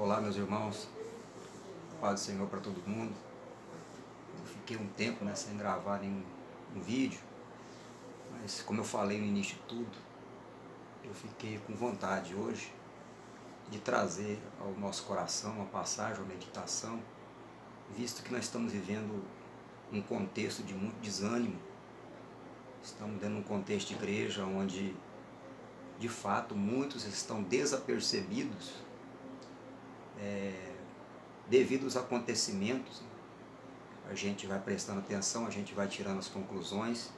Olá, meus irmãos, paz do Senhor para todo mundo. Eu fiquei um tempo sem gravar nenhum vídeo, mas como eu falei no início de tudo, eu fiquei com vontade hoje de trazer ao nosso coração uma passagem, uma meditação, visto que nós estamos vivendo um contexto de muito desânimo. Estamos dentro de um contexto de igreja onde, de fato, muitos estão desapercebidos devido aos acontecimentos. A gente vai prestando atenção, a gente vai tirando as conclusões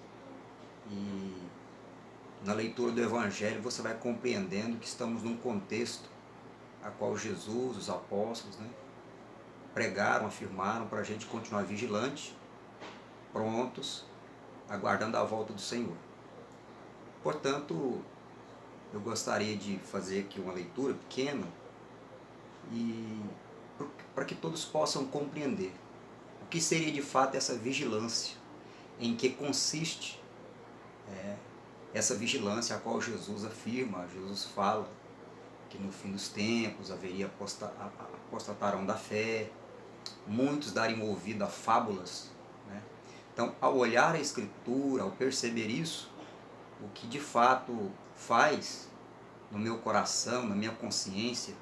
e na leitura do Evangelho você vai compreendendo que estamos num contexto a qual Jesus, os apóstolos, pregaram, afirmaram para a gente continuar vigilante, prontos, aguardando a volta do Senhor. Portanto, eu gostaria de fazer aqui uma leitura pequena e para que todos possam compreender o que seria de fato essa vigilância, em que consiste essa vigilância a qual Jesus afirma, Jesus fala que no fim dos tempos haveria apostatarão da fé, muitos dariam ouvido a fábulas. Então, ao olhar a Escritura, ao perceber isso, o que de fato faz no meu coração, na minha consciência,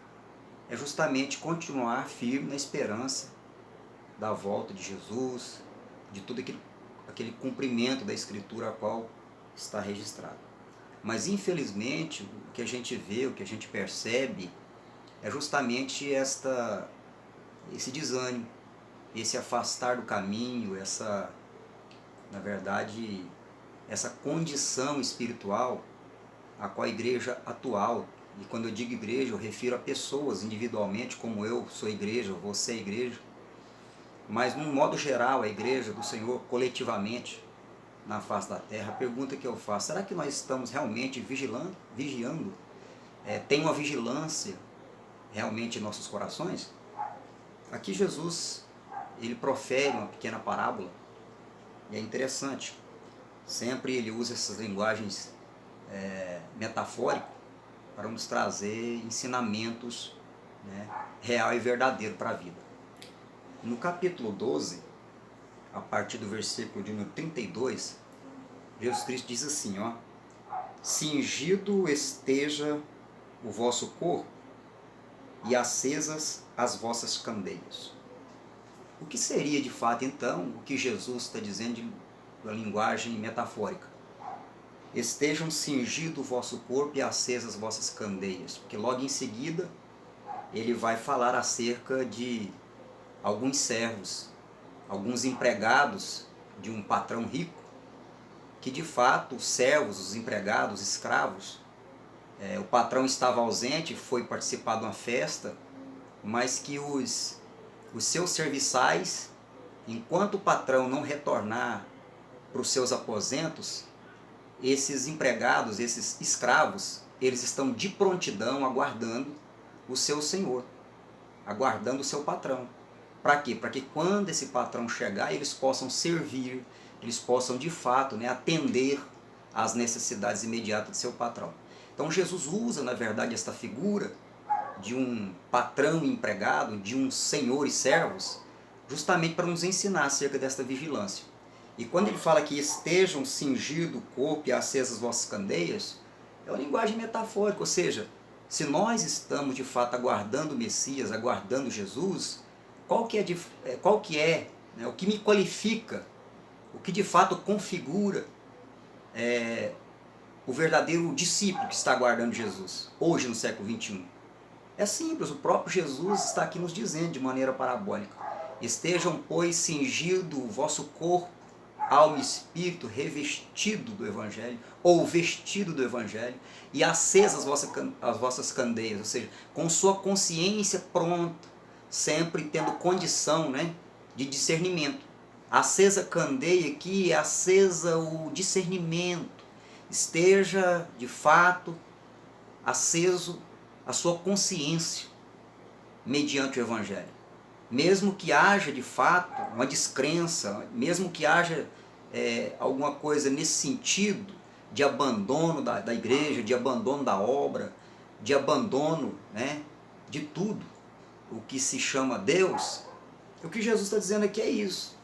é justamente continuar firme na esperança da volta de Jesus, de todo aquele cumprimento da Escritura a qual está registrado. Mas infelizmente o que a gente vê, o que a gente percebe é justamente esse desânimo, esse afastar do caminho, na verdade, essa condição espiritual a qual a igreja atual, e quando eu digo igreja eu refiro a pessoas individualmente, como eu sou igreja, você é igreja, mas num modo geral a igreja do Senhor coletivamente na face da terra. A pergunta que eu faço: será que nós estamos realmente vigiando? Tem uma vigilância realmente em nossos corações? Aqui Jesus, ele profere uma pequena parábola, e é interessante, sempre ele usa essas linguagens metafóricas para nos trazer ensinamentos real e verdadeiro para a vida. No capítulo 12, a partir do versículo de número 32, Jesus Cristo diz assim, cingido esteja o vosso corpo e acesas as vossas candeias. O que seria de fato então o que Jesus está dizendo na linguagem metafórica? Estejam cingido o vosso corpo e acesas as vossas candeias, porque logo em seguida ele vai falar acerca de alguns servos, alguns empregados de um patrão rico, que de fato os servos, os empregados, os escravos, o patrão estava ausente, foi participar de uma festa, mas que os seus serviçais, enquanto o patrão não retornar para os seus aposentos, esses empregados, esses escravos, eles estão de prontidão aguardando o seu senhor, aguardando o seu patrão. Para quê? Para que quando esse patrão chegar, eles possam servir, eles possam de fato atender às necessidades imediatas do seu patrão. Então Jesus usa, na verdade, esta figura de um patrão e empregado, de um senhor e servos, justamente para nos ensinar acerca desta vigilância. E quando ele fala que estejam cingido o corpo e acesas as vossas candeias, é uma linguagem metafórica, ou seja, se nós estamos de fato aguardando o Messias, aguardando Jesus, o que me qualifica, o que de fato configura o verdadeiro discípulo que está aguardando Jesus, hoje no século XXI? É simples, o próprio Jesus está aqui nos dizendo de maneira parabólica: estejam, pois, cingido o vosso corpo, alma e espírito, revestido do Evangelho, ou vestido do Evangelho, e acesas as vossas candeias, ou seja, com sua consciência pronta, sempre tendo condição de discernimento. Acesa a candeia aqui é acesa o discernimento, esteja de fato aceso a sua consciência mediante o Evangelho. Mesmo que haja de fato uma descrença, mesmo que haja alguma coisa nesse sentido de abandono da igreja, de abandono da obra, de abandono de tudo, o que se chama Deus, o que Jesus está dizendo aqui é isso,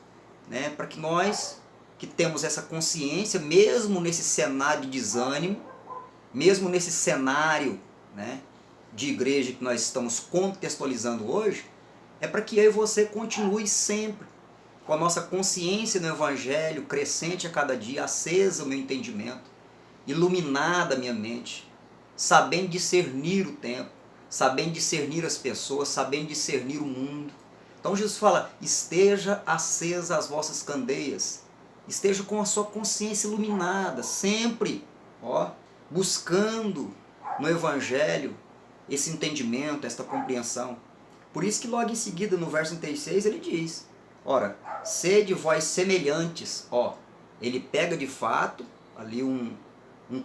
né? Para que nós que temos essa consciência, mesmo nesse cenário de desânimo, mesmo nesse cenário, né, de igreja que nós estamos contextualizando hoje, é para que eu e você continue sempre com a nossa consciência no Evangelho, crescente a cada dia, acesa o meu entendimento, iluminada a minha mente, sabendo discernir o tempo, sabendo discernir as pessoas, sabendo discernir o mundo. Então Jesus fala, esteja acesa as vossas candeias, esteja com a sua consciência iluminada, sempre, ó, buscando no Evangelho esse entendimento, esta compreensão. Por isso que logo em seguida, no verso 36, ele diz, ora, sede vós semelhantes, ó, ele pega de fato ali um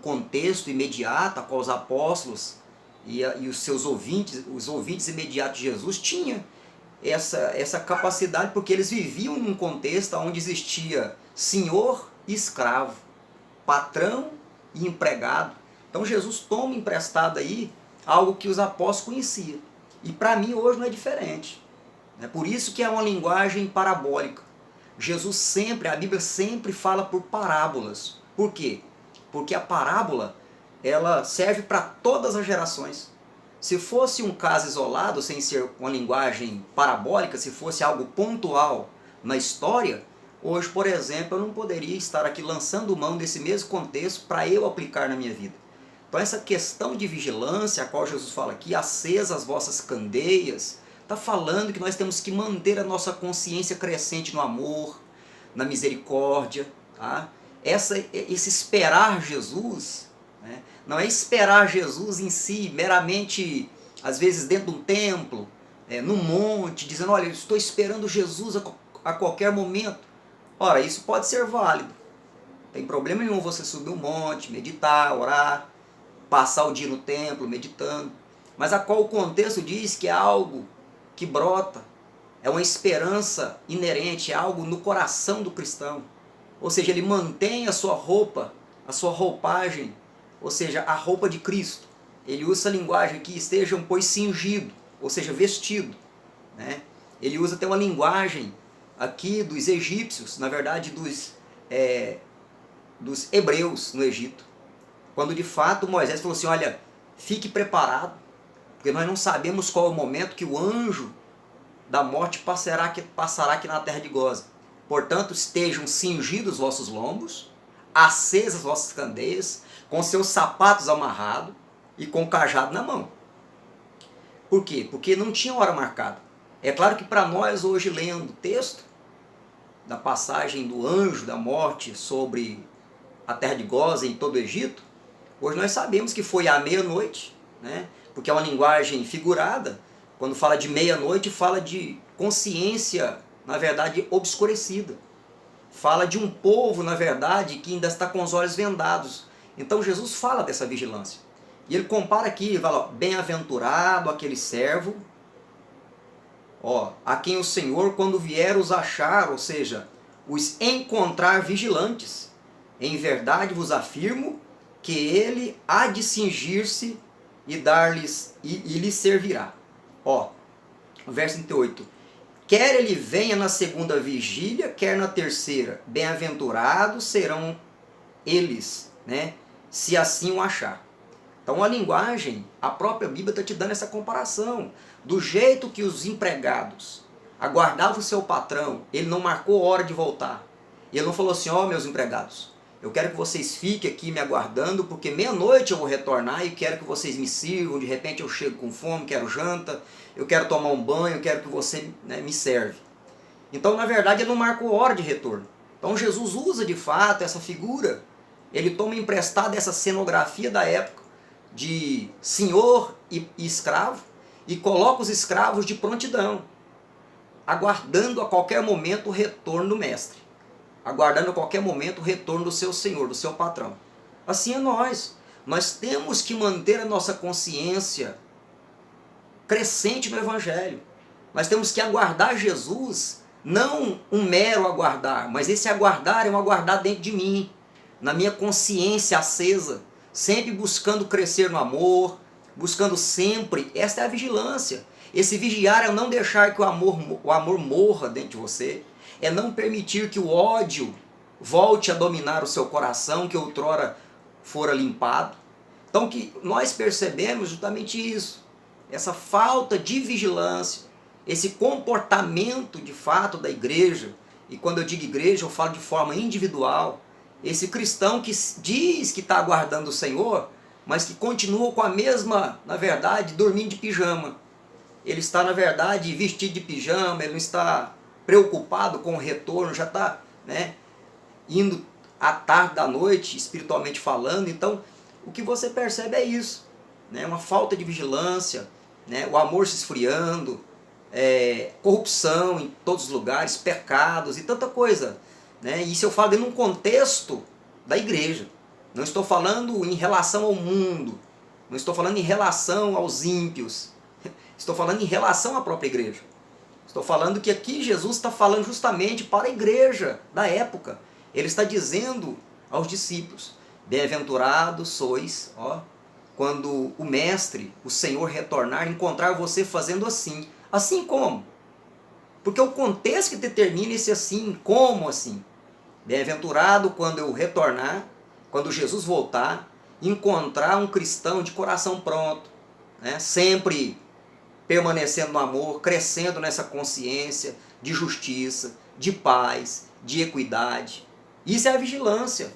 contexto imediato a qual os apóstolos e os seus ouvintes, os ouvintes imediatos de Jesus tinham essa capacidade, porque eles viviam num contexto onde existia senhor e escravo, patrão e empregado. Então Jesus toma emprestado aí algo que os apóstolos conheciam. E para mim hoje não é diferente. É por isso que é uma linguagem parabólica. Jesus sempre, a Bíblia sempre fala por parábolas. Por quê? Porque a parábola, ela serve para todas as gerações. Se fosse um caso isolado, sem ser uma linguagem parabólica, se fosse algo pontual na história, hoje, por exemplo, eu não poderia estar aqui lançando mão desse mesmo contexto para eu aplicar na minha vida. Então essa questão de vigilância, a qual Jesus fala aqui, acesa as vossas candeias, está falando que nós temos que manter a nossa consciência crescente no amor, na misericórdia, tá? Esse esperar Jesus, né? Não é esperar Jesus em si, meramente, às vezes dentro de um templo, num monte, dizendo, olha, eu estou esperando Jesus a qualquer momento. Ora, isso pode ser válido. Não tem problema nenhum você subir um monte, meditar, orar, passar o dia no templo, meditando. Mas a qual o contexto diz que é algo que brota, é uma esperança inerente, é algo no coração do cristão. Ou seja, ele mantém a sua roupa, a sua roupagem, ou seja, a roupa de Cristo. Ele usa essa linguagem aqui, estejam, pois, cingido, ou seja, vestido, né? Ele usa até uma linguagem aqui dos egípcios, na verdade dos hebreus no Egito. Quando de fato Moisés falou assim, olha, fique preparado, porque nós não sabemos qual é o momento que o anjo da morte passará aqui na terra de Goza. Portanto, estejam cingidos os vossos lombos, acesas as vossas candeias, com seus sapatos amarrados e com o cajado na mão. Por quê? Porque não tinha hora marcada. É claro que para nós hoje, lendo o texto da passagem do anjo da morte sobre a terra de Goza em todo o Egito, hoje nós sabemos que foi à meia-noite, né? Porque é uma linguagem figurada. Quando fala de meia-noite, fala de consciência, na verdade, obscurecida. Fala de um povo, na verdade, que ainda está com os olhos vendados. Então Jesus fala dessa vigilância. E ele compara aqui, fala, bem-aventurado aquele servo, a quem o Senhor, quando vier, os achar, ou seja, os encontrar vigilantes. Em verdade vos afirmo que ele há de cingir-se e dar-lhes e lhes servirá. Verso 38. Quer ele venha na segunda vigília, quer na terceira, bem-aventurados serão eles, né, se assim o achar. Então a linguagem, a própria Bíblia está te dando essa comparação. Do jeito que os empregados aguardavam o seu patrão, ele não marcou hora de voltar. Ele não falou assim, meus empregados, eu quero que vocês fiquem aqui me aguardando, porque meia-noite eu vou retornar e quero que vocês me sirvam, de repente eu chego com fome, quero janta, eu quero tomar um banho, eu quero que você, né, me serve. Então, na verdade, ele não marcou hora de retorno. Então Jesus usa de fato essa figura, ele toma emprestado essa cenografia da época, de senhor e escravo, e coloca os escravos de prontidão, aguardando a qualquer momento o retorno do mestre, aguardando a qualquer momento o retorno do seu senhor, do seu patrão. Assim é nós temos que manter a nossa consciência crescente no Evangelho. Nós temos que aguardar Jesus, não um mero aguardar, mas esse aguardar é um aguardar dentro de mim, na minha consciência acesa, sempre buscando crescer no amor, buscando sempre. Esta é a vigilância. Esse vigiar é não deixar que o amor morra dentro de você, é não permitir que o ódio volte a dominar o seu coração, que outrora fora limpado. Então que nós percebemos justamente isso, essa falta de vigilância, esse comportamento de fato da igreja, e quando eu digo igreja eu falo de forma individual, esse cristão que diz que está aguardando o Senhor, mas que continua com a mesma, na verdade, dormindo de pijama. Ele está, na verdade, vestido de pijama, ele não está preocupado com o retorno, já está, né, indo à tarde da noite, espiritualmente falando. Então, o que você percebe é isso, né, uma falta de vigilância, né, o amor se esfriando, corrupção em todos os lugares, pecados e tanta coisa. Né? Isso eu falo dentro de um contexto da igreja. Não estou falando em relação ao mundo, não estou falando em relação aos ímpios, estou falando em relação à própria igreja. Estou falando que aqui Jesus está falando justamente para a igreja da época. Ele está dizendo aos discípulos: bem-aventurados sois, ó, quando o Mestre, o Senhor retornar, encontrar você fazendo assim. Assim como? Porque o contexto que determina esse assim, como assim? Bem-aventurado quando eu retornar, quando Jesus voltar, encontrar um cristão de coração pronto, né? Sempre permanecendo no amor, crescendo nessa consciência de justiça, de paz, de equidade. Isso é a vigilância.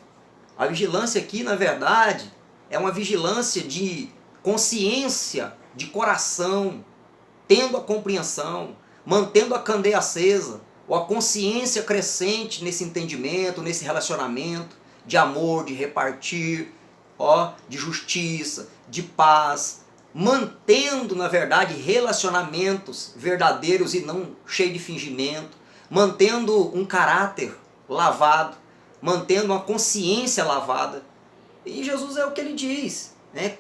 A vigilância aqui, na verdade, é uma vigilância de consciência, de coração, tendo a compreensão, mantendo a candeia acesa, ou a consciência crescente nesse entendimento, nesse relacionamento de amor, de repartir, ó, de justiça, de paz, mantendo, na verdade, relacionamentos verdadeiros e não cheios de fingimento, mantendo um caráter lavado, mantendo uma consciência lavada. E Jesus é o que ele diz, né?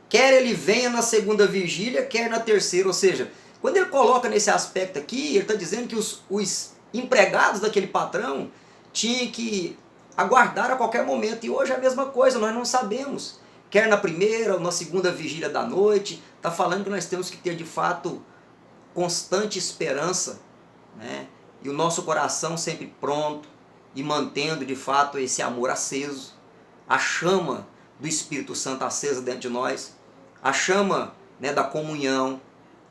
Quer ele venha na segunda vigília, quer na terceira. Ou seja, quando ele coloca nesse aspecto aqui, ele está dizendo que os empregados daquele patrão tinham que aguardar a qualquer momento. E hoje é a mesma coisa, nós não sabemos. Quer na primeira ou na segunda vigília da noite, está falando que nós temos que ter de fato constante esperança, né? E o nosso coração sempre pronto e mantendo de fato esse amor aceso, a chama do Espírito Santo acesa dentro de nós, a chama, né, da comunhão,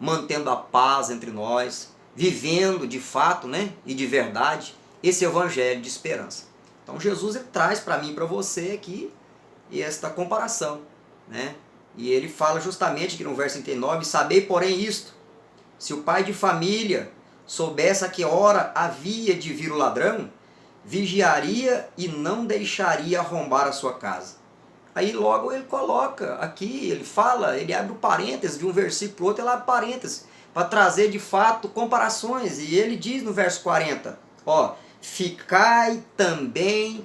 mantendo a paz entre nós, vivendo de fato, né, e de verdade esse evangelho de esperança. Então Jesus ele traz para mim e para você aqui esta comparação, né? E ele fala justamente aqui no verso 39, sabei porém isto, se o pai de família soubesse a que hora havia de vir o ladrão, vigiaria e não deixaria arrombar a sua casa. Aí logo ele coloca aqui, ele fala, ele abre o parênteses de um versículo para o outro, ele abre parênteses, para trazer de fato comparações. E ele diz no verso 40, ó, ficai também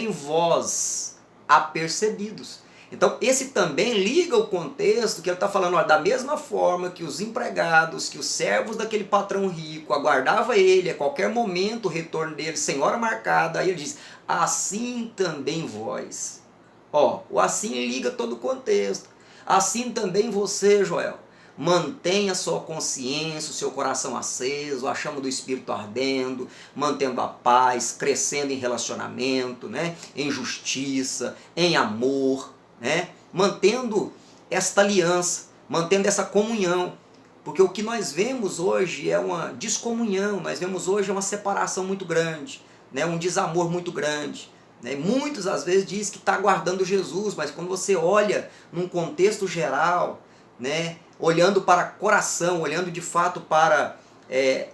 vós apercebidos. Então esse também liga o contexto que ele está falando, ó, da mesma forma que os empregados, que os servos daquele patrão rico aguardava ele a qualquer momento o retorno dele, sem hora marcada, aí ele diz, assim também vós. Ó, o assim liga todo o contexto. Assim também você, Joel, mantenha a sua consciência, o seu coração aceso, a chama do Espírito ardendo, mantendo a paz, crescendo em relacionamento, né? Em justiça, em amor, né? Mantendo esta aliança, mantendo essa comunhão. Porque o que nós vemos hoje é uma descomunhão, nós vemos hoje uma separação muito grande, né? Um desamor muito grande. Né? Muitos às vezes dizem que está aguardando Jesus, mas quando você olha num contexto geral, né? Olhando para o coração, olhando de fato para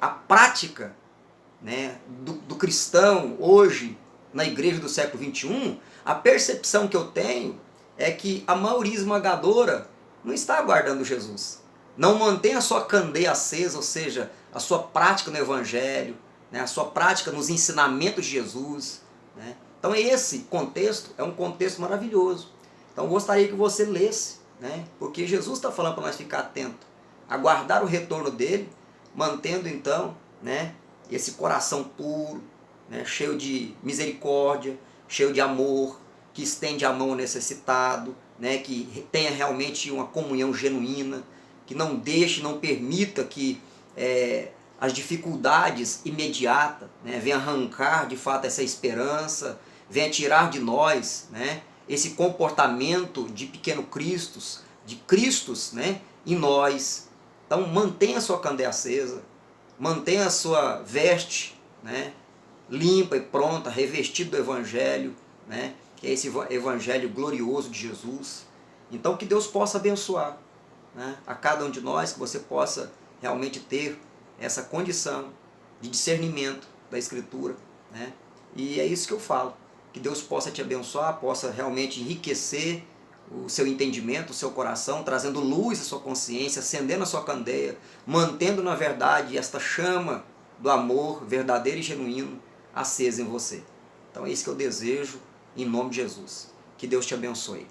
a prática, né? do cristão hoje na igreja do século XXI, a percepção que eu tenho é que a maioria esmagadora não está aguardando Jesus. Não mantém a sua candeia acesa, ou seja, a sua prática no Evangelho, né? A sua prática nos ensinamentos de Jesus. Né? Então esse contexto é um contexto maravilhoso. Então eu gostaria que você lesse, né? Porque Jesus está falando para nós ficar atento, aguardar o retorno dele, mantendo então, né, esse coração puro, né, cheio de misericórdia, cheio de amor, que estende a mão ao necessitado, né, que tenha realmente uma comunhão genuína, que não deixe, não permita que as dificuldades imediatas, né, venham arrancar de fato essa esperança, venha tirar de nós, né, esse comportamento de pequeno Cristos, de Cristos, né, em nós. Então mantenha a sua candeia acesa, mantenha a sua veste, né, limpa e pronta, revestido do Evangelho, né, que é esse Evangelho glorioso de Jesus. Então que Deus possa abençoar, né, a cada um de nós, que você possa realmente ter essa condição de discernimento da Escritura, né, e é isso que eu falo, que Deus possa te abençoar, possa realmente enriquecer o seu entendimento, o seu coração, trazendo luz à sua consciência, acendendo a sua candeia, mantendo na verdade esta chama do amor verdadeiro e genuíno acesa em você. Então é isso que eu desejo, em nome de Jesus. Que Deus te abençoe.